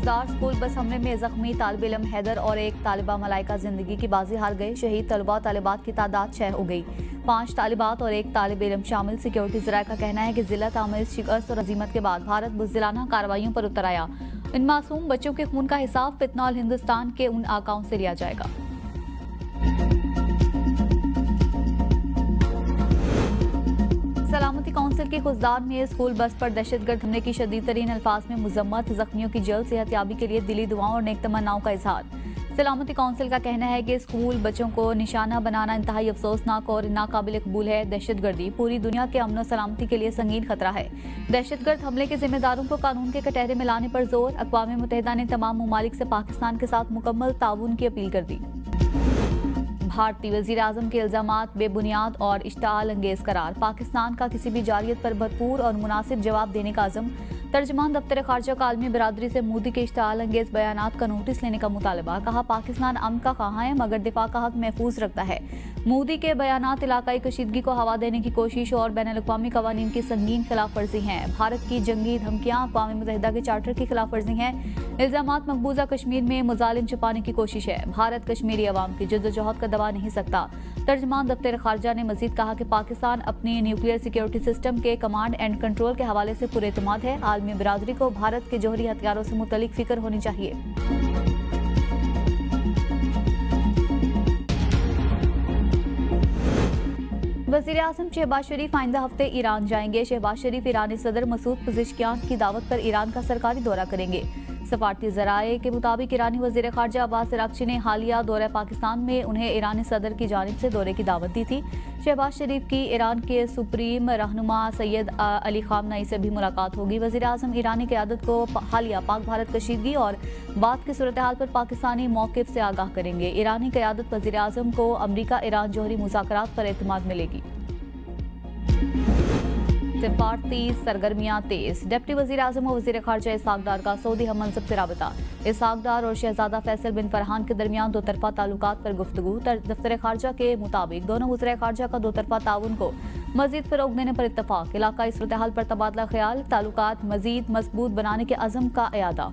खौफनाक school bus हमले में जख्मी तालिब इल्म हैदर और एक तालिबा मलाइका जिंदगी की बाजी हार गए। शहीद तलबा तालिबात की तादाद 6 हो गई। 5 तालिबात और एक तालिब इल्म शामिल। सिक्योरिटी जराये का कहना है कि जिला तामिल शिकस्त और अजीमत के बाद भारत बुज़दिलाना कार्रवाइयों पर उतर आया। इन मासूम बच्चों के खून का हिसाब फितनॉल हिंदुस्तान के उन आकाओं से लिया जाएगा। सलामती काउंसिल की खुजदार में स्कूल बस पर दहशतगर्द हमले की शदीद तरीन अल्फाज में मुजम्मत। जख्मियों की जल्द सेहतयाबी के लिए दिली दुआओं और नेक तमन्नाओं का इजहार। सलामती काउंसिल का कहना है कि स्कूल बच्चों को निशाना बनाना इंतहाई अफसोसनाक और नाकाबिल कबूल है। दहशतगर्दी पूरी दुनिया के अमन और सलामती के लिए संगीन खतरा है। दहशतगर्द हमले के जिम्मेदारों को कानून के कटहरे में लाने पर जोर। अक़वाम मुत्तहिदा ने तमाम ममालिक से पाकिस्तान के साथ मुकम्मल ताउन की अपील कर दी। भारतीय वज़ीर आज़म के इल्ज़ामात बेबुनियाद और इश्ताल अंगेज करार। पाकिस्तान का किसी भी जारियत पर भरपूर और मुनासिब जवाब देने का अज़म। तर्जमान दफ्तर खारजा का आलमी बिरादरी से मोदी के इश्ताल अंगेज बयानात का नोटिस लेने का मुतालबा। कहा पाकिस्तान अमन का ख़्वाह है मगर दिफा का हक महफूज रखता है। मोदी के बयानात इलाकाई कशीदगी को हवा देने की कोशिश और बैनुल-अक़वामी कवानीन की संगीन खिलाफ वर्जी हैं। भारत की जंगी धमकियाँ अक़वाम मुत्तहिदा के चार्टर की खिलाफ वर्जी हैं। इल्ज़ामात मकबूजा कश्मीर में मुजालिम छुपाने की कोशिश है। भारत कश्मीरी अवाम की जद्दोजहद का दबा नहीं सकता। तर्जमान दफ्तर खारजा ने मजीद कहा कि पाकिस्तान अपनी न्यूक्लियर सिक्योरिटी सिस्टम के कमांड एंड कंट्रोल के हवाले से पुरएतमाद है। आलमी बिरादरी को भारत के जौहरी हथियारों से मुतल्लिक फिक्र होनी चाहिए। वज़ीर आज़म शहबाज शरीफ आइंदा हफ्ते ईरान जाएंगे। शहबाज शरीफ ईरानी सदर मसूद पेज़ेश्कियान की दावत पर ईरान का सरकारी दौरा करेंगे। सफारती ज़राए के मुताबिक ईरानी वज़ीर ख़ारजा अब्बास अराग़ची ने हालिया दौरे पाकिस्तान में उन्हें ईरानी सदर की जानिब से दौरे की दावत दी थी। शहबाज शरीफ की ईरान के सुप्रीम रहनुमा सैयद अली ख़ामनई से भी मुलाकात होगी। वज़ीर आज़म ईरानी क़यादत को हालिया पाक भारत कशीदगी और बाद की सूरत हाल पर पाकिस्तानी मौक़िफ़ से आगाह करेंगे। ईरानी क़यादत वज़ीर आज़म को अमरीका ईरान जौहरी मुज़ाकरात पर एतमाद मिलेगी। सिफारती सरगर्मियां तेज। डिप्टी वज़ीर आज़म और वज़ीर ख़ारजा इसहाक़ डार का सऊदी हम मनसब से राबता। इसहाक़ डार और शहजादा फैसल बिन फरहान के दरमियान दो तरफ़ा ताल्लुकात पर गुफ्तगू। दफ्तर ख़ारजा के मुताबिक दोनों वज़ीर ख़ारजा का दो तरफ़ा ताउन को मज़ीद फ़रोग़ देने पर इत्तफ़ाक़। इलाक़ाई सूरत हाल पर तबादला ख्याल। ताल्लुकात मज़ीद मज़बूत बनाने के अज़म का इयादा।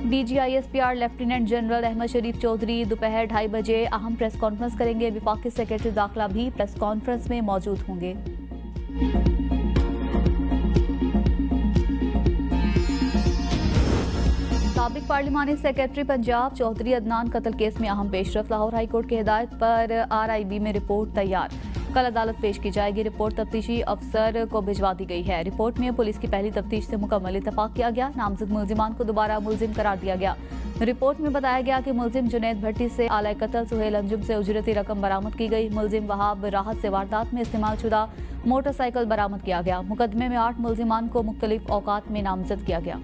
DGISPR लेफ्टिनेंट जनरल अहमद शरीफ चौधरी दोपहर 2:30 बजे अहम प्रेस कॉन्फ्रेंस करेंगे। वफाकी सेक्रेटरी दाखिला भी प्रेस कॉन्फ्रेंस में मौजूद होंगे। साबिक पार्लिमानी सेक्रेटरी पंजाब चौधरी अदनान कत्ल केस में अहम पेशरफ। लाहौर हाई कोर्ट की हिदायत पर RIB में रिपोर्ट तैयार। कल अदालत पेश की जाएगी। रिपोर्ट तफ्तीशी अफसर को भिजवा दी गई है। रिपोर्ट में पुलिस की पहली तफ्तीश से मुकम्मल इत्तफाक किया गया। नामजद मुल्जिमान को दोबारा मुल्जिम करार दिया गया। रिपोर्ट में बताया गया कि मुल्जिम जुनैद भट्टी से आला कत्ल सुहेल अंजुम से उजरती रकम बरामद की गई। मुल्जिम वहाब राहत से वारदात में इस्तेमाल शुदा मोटरसाइकिल बरामद किया गया। मुकदमे में 8 मुल्जिमान को मुख्तलिफ औकात में नामजद किया गया।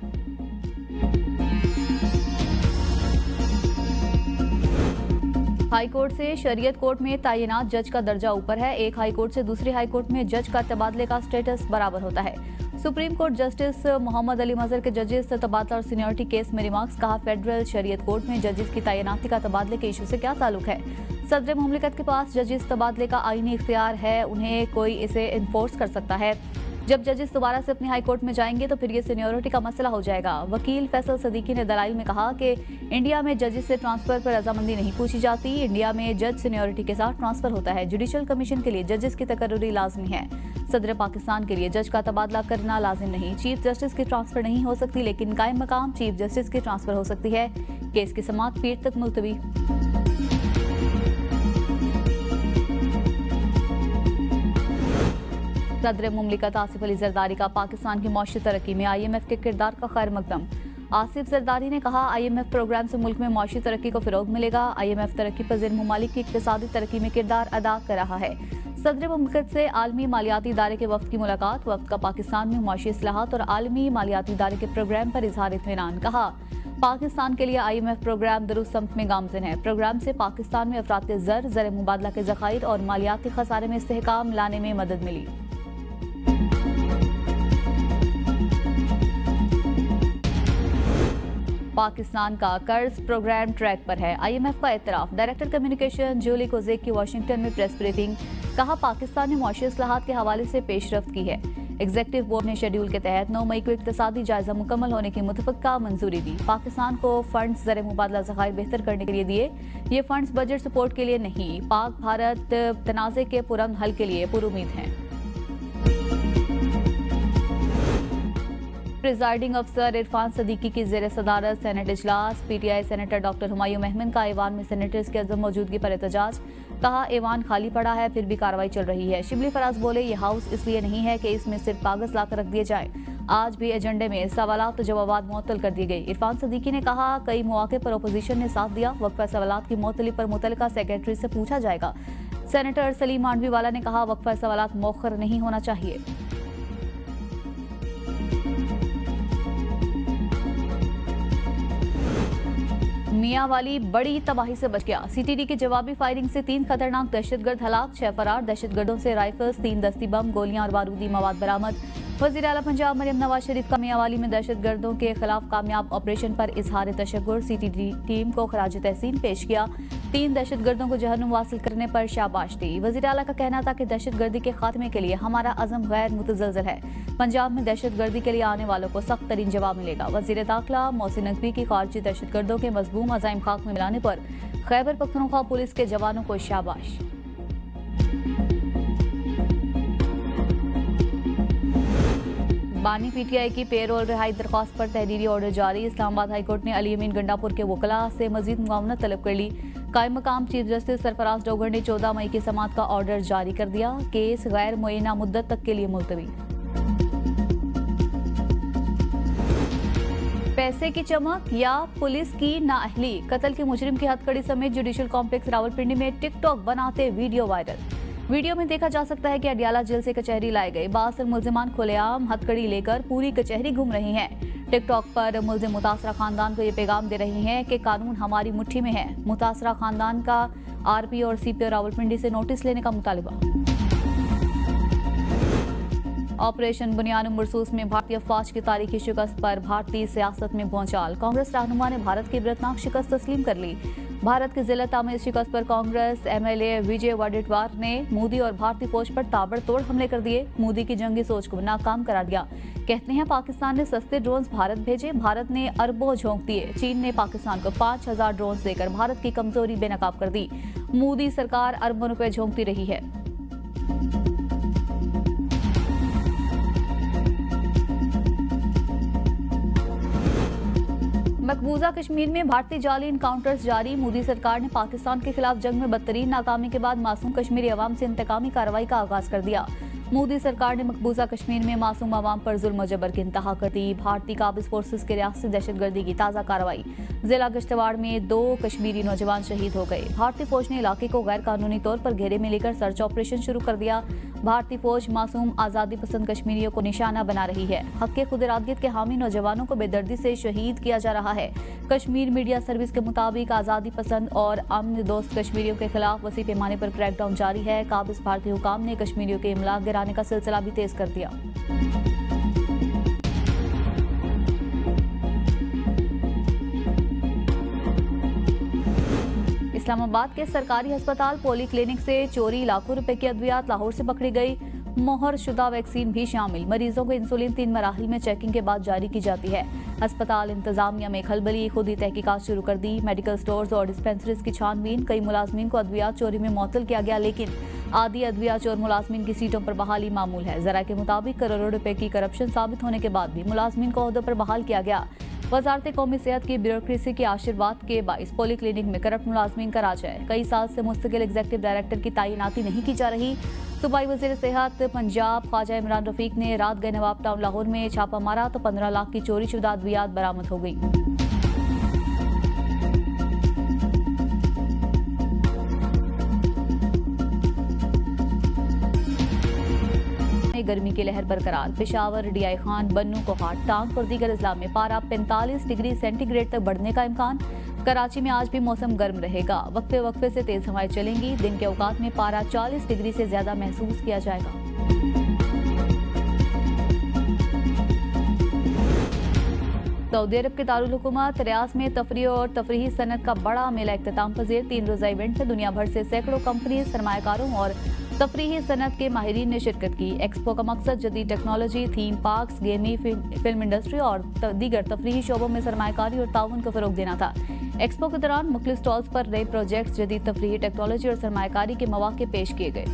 हाई कोर्ट से शरीयत कोर्ट में तैनात जज का दर्जा ऊपर है। एक हाई कोर्ट से दूसरी हाई कोर्ट में जज का तबादले का स्टेटस बराबर होता है। Supreme court justice Mohammad Ali Mazhar के जजेस तबादला और सीनियरिटी केस में रिमार्क्स। कहा फेडरल शरीयत कोर्ट में जजेस की तैनाती का तबादले के इशू से क्या ताल्लुक है। सदर मुमलिकत के पास जजेस तबादले का आईनी इख्तियार है। उन्हें कोई इसे इन्फोर्स कर सकता है। जब जजेस दोबारा से अपनी हाई कोर्ट में जाएंगे तो फिर ये सीनियरिटी का मसला हो जाएगा। वकील फैसल सदीकी ने दलाइल में कहा कि इंडिया में जजेस से ट्रांसफर पर रजामंदी नहीं पूछी जाती। इंडिया में जज सीनियरिटी के साथ ट्रांसफर होता है। जुडिशल कमीशन के लिए जजेस की तकर्रुरी लाजमी है। सदर पाकिस्तान के लिए जज का तबादला करना लाजिम नहीं। चीफ जस्टिस की ट्रांसफर नहीं हो सकती लेकिन कायम मकाम चीफ जस्टिस की ट्रांसफर हो सकती है। केस की समाअत पीर तक मुलतवी। सदर मुमलिकत आसिफ अली जरदारी का पाकिस्तान की मौशी तरक्की में IMF के किरदार का खैर मकदम। आसिफ जरदारी ने कहा IMF प्रोग्राम से मुल्क में मौशी तरक्की को फ़रोग़ मिलेगा। IMF तरक्की पज़ीर ममालिक की इक़्तिसादी तरक्की में किरदार अदा कर रहा है। सदर मुमलिकत से आलमी मालियाती इदारे के वफ़द की मुलाकात। वफ़द का पाकिस्तान में मौशी इस्लाहात और आलमी मालियाती इदारे के प्रोग्राम पर इज़हार इत्मीनान। कहा पाकिस्तान के लिए IMF प्रोग्राम दुरुस्त सम्त में गामज़न है। प्रोग्राम से पाकिस्तान में अफरात ज़र मुबादला के ज़खायर और मालियाती खसारे में इस्तेहकाम लाने में मदद मिली। पाकिस्तान का कर्ज प्रोग्राम ट्रैक पर है। IMF का एतराफ़। डायरेक्टर कम्युनिकेशन जूली कोजेक की वाशिंगटन में प्रेस ब्रीफिंग। कहा पाकिस्तान ने मौशी इस्लाहात के हवाले से पेशरफ्त की है। एग्जीक्यूटिव बोर्ड ने शेड्यूल के तहत 9 मई को इक्तिसादी जायजा मुकम्मल होने की मुतफ़क्का मंजूरी दी। पाकिस्तान को फंड्स ज़र मुबादला ज़खायर बेहतर करने के लिए दिए। ये फंड्स बजट सपोर्ट के लिए नहीं, पाक भारत तनाज़े के पुरअमन हल के लिए पुरुमीद हैं। प्रिजाइडिंग अफसर इरफान सदीकी की ज़ेर सदारत सेनेट इजलास। PTI senator doctor Humayun Mohmand का ऐवान में सेनेटर्स की अदम मौजूदगी पर एहतजाज। कहा ऐवान खाली पड़ा है फिर भी कार्रवाई चल रही है। शिबली फराज बोले ये हाउस इसलिए नहीं है कि इसमें सिर्फ कागज लाकर रख दिए जाएं। आज भी एजेंडे में सवालात तो जवाबात मुअत्तल कर दी गई। इरफान सदीकी ने कहा कई मौके पर अपोजिशन ने साथ दिया। वक्फा सवालात की मुअत्तली पर मुतल्लिका सेक्रेटरी से पूछा जाएगा। सेनेटर सलीम मांडवीवाला ने कहा वक्फा सवालात मौखर नहीं होना चाहिए। मियांवाली बड़ी तबाही से बच गया। CTD की जवाबी फायरिंग से 3 खतरनाक दहशतगर्द हलाक, 6 फरार। दहशतगर्दों से राइफल्स, 3 दस्ती बम, गोलियां और बारूदी मवाद बरामद। वज़ीर आला पंजाब मरियम नवाज शरीफ का मियांवाली में दहशतगर्दों के खिलाफ कामयाब ऑपरेशन पर इजहार तशक्कुर। CTD टीम को खराज तहसीन पेश किया। 3 दहशतगर्दों को जहन्नुम वासिल करने पर शाबाश दी। वज़ीर आला का कहना था कि दहशतगर्दी के खात्मे के लिए हमारा अज़म गैर मुतज़लज़ल है। पंजाब में दहशतगर्दी के लिए आने वालों को सख्त तरीन जवाब मिलेगा। वज़ीर दाखिला मोहसिन नकवी की खारजी दहशतगर्दों के मज़बूम अज़ाइम खाक में मिलाने पर खैबर पख्तूनख्वा पुलिस के जवानों को शाबाश। बानी PTI की पेरोल रिहाई दरख्वास्त पर तहरीरी ऑर्डर जारी। इस्लामाबाद हाईकोर्ट ने अली अमीन गंडापुर के वकला से मजीद मुआवनत तलब कर ली। कायम मकाम चीफ जस्टिस सरफराज डोगर ने 14 मई की समाअत का ऑर्डर जारी कर दिया। केस गैर मुय्यना मुद्दत तक के लिए मुलतवी। पैसे की चमक या पुलिस की नाअहली, कत्ल के मुजरिम की हथकड़ी समेत जुडिशल कॉम्प्लेक्स रावलपिंडी में टिकटॉक बनाते वीडियो वायरल। वीडियो में देखा जा सकता है कि अडियाला जेल से कचहरी लाए गए 62 मुल्जिमान खुलेआम हथकड़ी लेकर पूरी कचहरी घूम रही हैं। टिकटॉक पर मुल्जिम मुतासरा खानदान को ये पैगाम दे रही हैं कि कानून हमारी मुट्ठी में है। मुतासरा खानदान का RP और CPO रावलपिंडी से नोटिस लेने का मुतालिबा। ऑपरेशन बुनियान मरसूस में भारतीय फौज की तारीखी शिकस्त पर भारतीय सियासत में भौचाल। कांग्रेस रहनुमा ने भारत की इबरतनाक शिकस्त तस्लीम कर ली। भारत की जिल्लत आमेज शिकस्त पर कांग्रेस MLA विजय वडेट्टीवार ने मोदी और भारतीय फौज पर ताबड़तोड़ हमले कर दिए। मोदी की जंगी सोच को नाकाम करा दिया। कहते हैं पाकिस्तान ने सस्ते ड्रोन्स भारत भेजे, भारत ने अरबों झोंक दिए। चीन ने पाकिस्तान को 5000 ड्रोन्स देकर भारत की कमजोरी बेनकाब कर दी। मोदी सरकार अरबों रुपए झोंकती रही है। मकबूजा कश्मीर में भारतीय जाली इनकाउंटर्स जारी। मोदी सरकार ने पाकिस्तान के खिलाफ जंग में बदतरीन नाकामी के बाद मासूम कश्मीरी अवाम से इंतकामी कार्रवाई का आगाज कर दिया। मोदी सरकार ने मकबूजा कश्मीर में मासूम अवाम पर जुल्म और जबर की इंतहा कर दी। भारतीय काबिज फोर्सेस के रियासती दहशतगर्दी की ताज़ा कार्रवाई। जिला गश्तवाड़ में 2 कश्मीरी नौजवान शहीद हो गए। भारतीय फौज ने इलाके को गैर कानूनी तौर पर घेरे में लेकर सर्च ऑपरेशन शुरू कर दिया। भारतीय फौज मासूम आज़ादी पसंद कश्मीरियों को निशाना बना रही है। हक के खुद इरादियत के हामी नौजवानों को बेदर्दी से शहीद किया जा रहा है। कश्मीर मीडिया सर्विस के मुताबिक आज़ादी पसंद और अमन दोस्त कश्मीरियों के खिलाफ वसी पैमाने पर क्रैकडाउन जारी है। काबिज भारतीय हुकाम ने कश्मीरियों के इमलाक गिराने का सिलसिला भी तेज कर दिया। इस्लामाबाद के सरकारी अस्पताल पोली क्लिनिक से चोरी लाखों रुपए की अद्वियात लाहौर से पकड़ी गई। मोहर शुदा वैक्सीन भी शामिल। मरीजों को इंसुलिन 3 मराहिल में चेकिंग के बाद जारी की जाती है। अस्पताल इंतजामिया में खलबली, खुद ही तहकीकात शुरू कर दी। मेडिकल स्टोर्स और डिस्पेंसरीज की छानबीन। कई मुलाजमीन को अद्वियात चोरी में मुअत्तल किया गया, लेकिन आधी अद्वियात चोर मुलाजमीन की सीटों पर बहाली मामूल है। जरा के मुताबिक करोड़ों रुपए की करप्शन साबित होने के बाद भी मुलाजमीन को ओहदों पर बहाल किया गया। वजारत कौमी सेहत की ब्यूरोक्रेसी के आशीर्वाद के बाइस पोली क्लिनिक में करप्ट मुलाजमीन का राज है। कई साल से मुस्तकिल एग्जीक्यूटिव डायरेक्टर की तैनाती नहीं की जा रही। सूबाई वज़ीर सेहत पंजाब ख्वाजा इमरान रफीक ने रात गए नवाब टाउन लाहौर में छापा मारा तो 15 लाख की चोरी शुदा अद्वियात बरामद हो गई। गर्मी की लहर बरकरार। पेशावर, DI खान, बन्नू, कोहाट, टांग और दीगर अजला में पारा 45 डिग्री सेंटीग्रेड तक बढ़ने का इम्कान। कराची में आज भी मौसम गर्म रहेगा। वक्फे वक्फे से तेज हवाएं चलेंगी। दिन के औकात में पारा 40 डिग्री से ज्यादा महसूस किया जाएगा। सऊदी अरब के दारुल हुकूमत रियाज में तफरीह और तफरीही सनत का बड़ा मेला इख्तिताम पजीर। 3 रोजा इवेंट में दुनिया भर से सैकड़ों कंपनी, सरमायाकारों और तफरीही सनत के माहिरीन ने शिरकत की। एक्सपो का मकसद जदीद technology, theme parks, gaming, film industry और दीगर तफरीही शोबों में सरमायाकारी और ताउन को फरोग देना था। एक्सपो के दौरान मुख्तलिफ स्टॉल्स पर नए प्रोजेक्ट्स, जदीद तफरीही टेक्नोलॉजी और सरमायाकारी के मौके पेश किए गए।